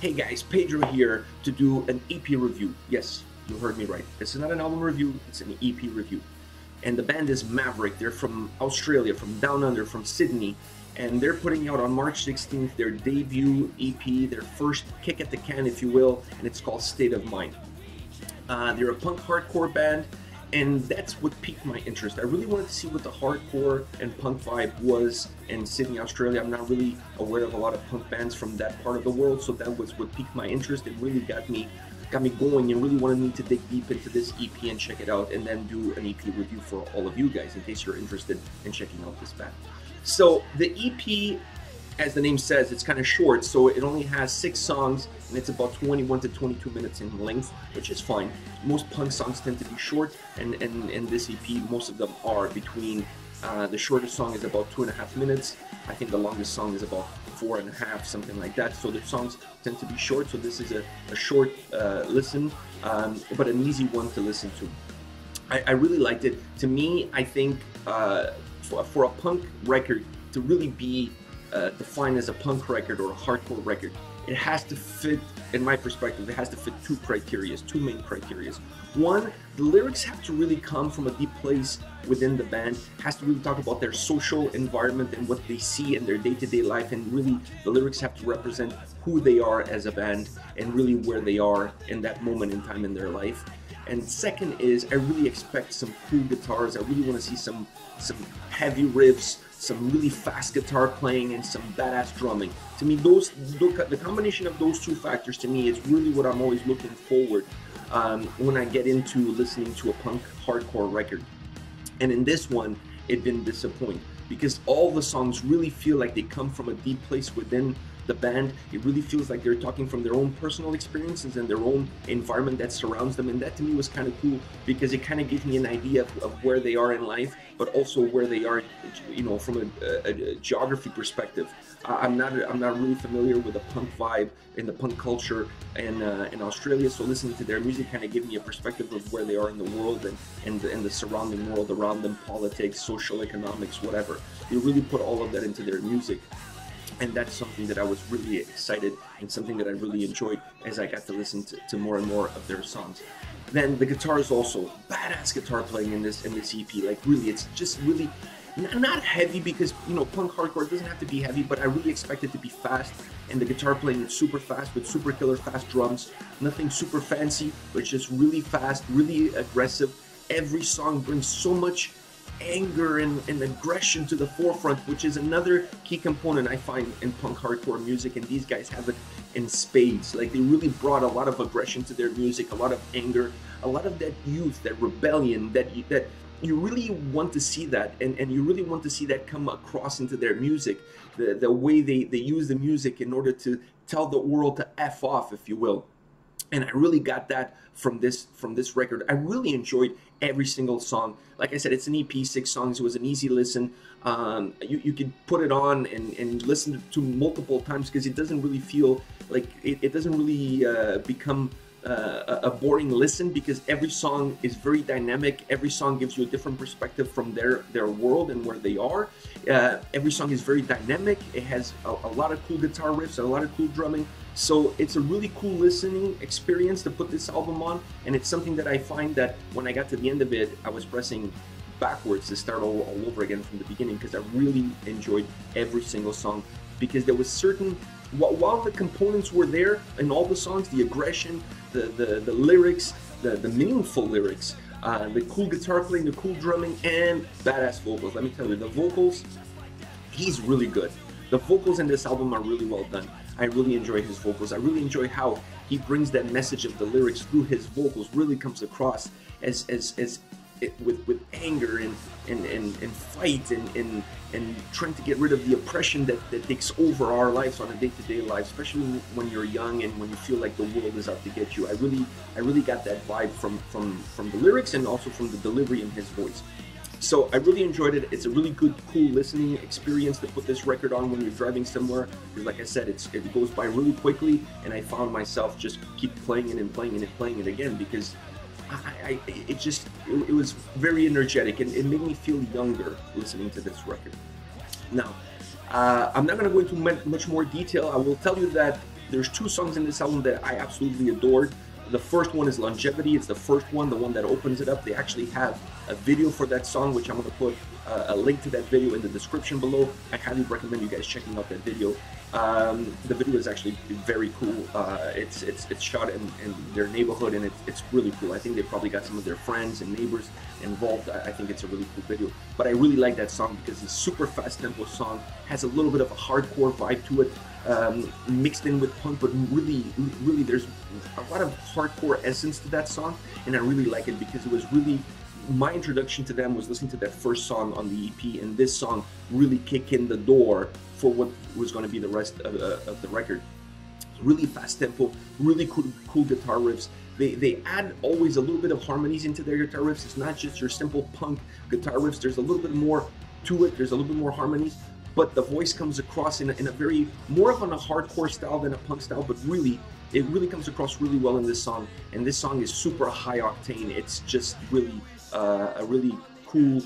Hey guys, Pedro here to do an EP review. Yes, you heard me right. This is not an album review, it's an EP review. And the band is Maverick. They're from Australia, from down under, from Sydney. And they're putting out on March 16th their debut EP, their first kick at the can, if you will, and it's called State of Mind. They're a punk hardcore band, and that's what piqued my interest. I really wanted to see what the hardcore and punk vibe was in Sydney, Australia. I'm not really aware of a lot of punk bands from that part of the world, so that was what piqued my interest. It really got me going and really wanted me to dig deep into this EP and check it out, and then do an EP review for all of you guys in case you're interested in checking out this band. So the EP, as the name says, it's kind of short, so it only has 6 songs, and it's about 21 to 22 minutes in length, which is fine. Most punk songs tend to be short, and in this EP, most of them are between, the shortest song is about 2.5 minutes. I think the longest song is about 4.5, something like that. So the songs tend to be short, so this is a short listen, but an easy one to listen to. I really liked it. To me, I think for a punk record to really be defined as a punk record or a hardcore record, it has to fit, in my perspective, it has to fit two main criteria. One, the lyrics have to really come from a deep place within the band, has to really talk about their social environment and what they see in their day-to-day life, and really the lyrics have to represent who they are as a band and really where they are in that moment in time in their life. And second is, I really expect some cool guitars. I really want to see some heavy riffs, some really fast guitar playing, and some badass drumming. To me, the combination of those two factors, to me, is really what I'm always looking forward when I get into listening to a punk hardcore record. And in this one, it didn't disappoint, because all the songs really feel like they come from a deep place within the band. It really feels like they're talking from their own personal experiences and their own environment that surrounds them, and that to me was kind of cool, because it kind of gives me an idea of where they are in life, but also where they are, you know, from a geography perspective. I'm not really familiar with the punk vibe and the punk culture in Australia, so listening to their music kind of gave me a perspective of where they are in the world and the surrounding world around them, politics, social, economics, whatever. They really put all of that into their music. And that's something that I was really excited, and something that I really enjoyed as I got to listen to more and more of their songs. Then the guitar is also badass guitar playing in this EP. Like really, it's just really not heavy, because you know punk hardcore doesn't have to be heavy, but I really expect it to be fast. And the guitar playing is super fast with super killer fast drums. Nothing super fancy, but just really fast, really aggressive. Every song brings so much anger and aggression to the forefront, which is another key component I find in punk hardcore music, and these guys have it in spades. Like they really brought a lot of aggression to their music, a lot of anger, a lot of that youth, that rebellion, that you really want to see that, and you really want to see that come across into their music, the way they use the music in order to tell the world to F off, if you will. And I really got that from this record. I really enjoyed every single song. Like I said, it's an EP, 6 songs. It was an easy listen. You could put it on and listen to multiple times, because it doesn't really feel like it doesn't really become a boring listen, because every song is very dynamic. Every song gives you a different perspective from their world and where they are. Every song is very dynamic. It has a lot of cool guitar riffs and a lot of cool drumming. So it's a really cool listening experience to put this album on, and it's something that I find that when I got to the end of it, I was pressing backwards to start all over again from the beginning, because I really enjoyed every single song, because there was certain, while the components were there in all the songs, the aggression, the lyrics, the meaningful lyrics, the cool guitar playing, the cool drumming, and badass vocals. Let me tell you, the vocals, he's really good. The vocals in this album are really well done. I really enjoy his vocals. I really enjoy how he brings that message of the lyrics through his vocals. Really comes across as with anger and fight and trying to get rid of the oppression that takes over our lives on a day-to-day life, especially when you're young and when you feel like the world is out to get you. I really got that vibe from the lyrics, and also from the delivery in his voice. So I really enjoyed it. It's a really good, cool listening experience to put this record on when you're driving somewhere, because like I said, it goes by really quickly, and I found myself just keep playing it and playing it and playing it again, because it was very energetic, and it made me feel younger listening to this record. Now, I'm not going to go into much more detail. I will tell you that There's 2 songs in this album that I absolutely adored. The first one is Longevity. It's the first one, the one that opens it up. They actually have a video for that song, which I'm going to put a link to that video in the description below. I highly recommend you guys checking out that video. The video is actually very cool. It's shot in their neighborhood, and it's really cool. I think they probably got some of their friends and neighbors involved. I think it's a really cool video. But I really like that song because it's a super fast tempo song, has a little bit of a hardcore vibe to it, mixed in with punk, but really there's a lot of hardcore essence to that song, and I really like it because it was really, my introduction to them was listening to that first song on the EP, and this song really kicked in the door for what was going to be the rest of the record. Really fast tempo, really cool guitar riffs. They add always a little bit of harmonies into their guitar riffs. It's not just your simple punk guitar riffs. There's a little bit more to it. There's a little bit more harmonies, but the voice comes across in a very, more of a hardcore style than a punk style, but really, it really comes across really well in this song, and this song is super high octane. It's just really a really cool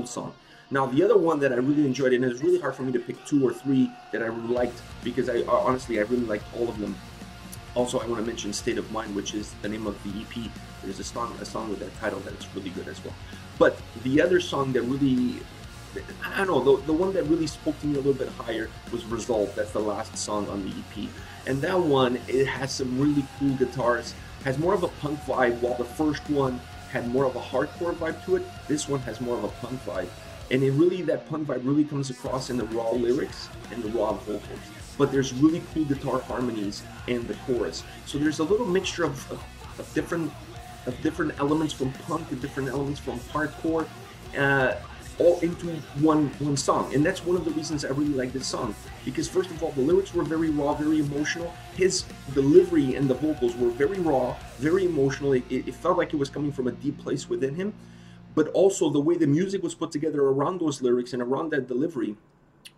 song. Now, the other one that I really enjoyed, and it's really hard for me to pick 2 or 3 that I really liked, because honestly I really liked all of them. Also, I want to mention State of Mind, which is the name of the EP. There's a song with that title that's really good as well. But the other song that really, I don't know, the one that really spoke to me a little bit higher was Resolve. That's the last song on the EP. And that one, it has some really cool guitars, has more of a punk vibe, while the first one had more of a hardcore vibe to it. This one has more of a punk vibe. And it really, that punk vibe really comes across in the raw lyrics and the raw vocals. But there's really cool guitar harmonies in the chorus. So there's a little mixture of different elements from punk and different elements from hardcore, all into one song. And that's one of the reasons I really like this song, because first of all, the lyrics were very raw, very emotional. His delivery and the vocals were very raw, very emotional. It felt like it was coming from a deep place within him. But also the way the music was put together around those lyrics and around that delivery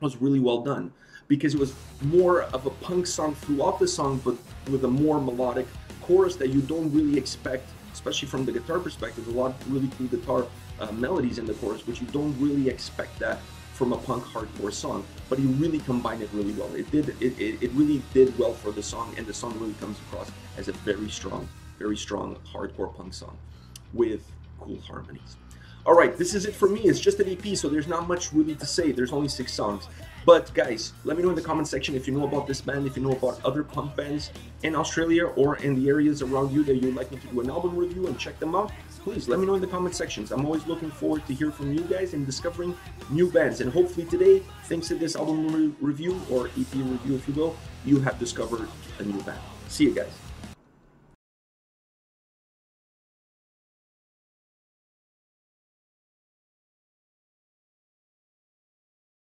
was really well done, because it was more of a punk song throughout the song, but with a more melodic chorus that you don't really expect, especially from the guitar perspective. A lot of really cool guitar melodies in the chorus, which you don't really expect that from a punk hardcore song, but he really combined it really well. It really did well for the song, and the song really comes across as a very strong hardcore punk song with cool harmonies. All right, this is it for me. It's just an EP, so there's not much really to say. There's only 6 songs. But guys, let me know in the comment section if you know about this band, if you know about other punk bands in Australia or in the areas around you that you'd like me to do an album review and check them out. Please let me know in the comment sections. I'm always looking forward to hear from you guys and discovering new bands. And hopefully today, thanks to this album review or EP review, if you will, you have discovered a new band. See you guys.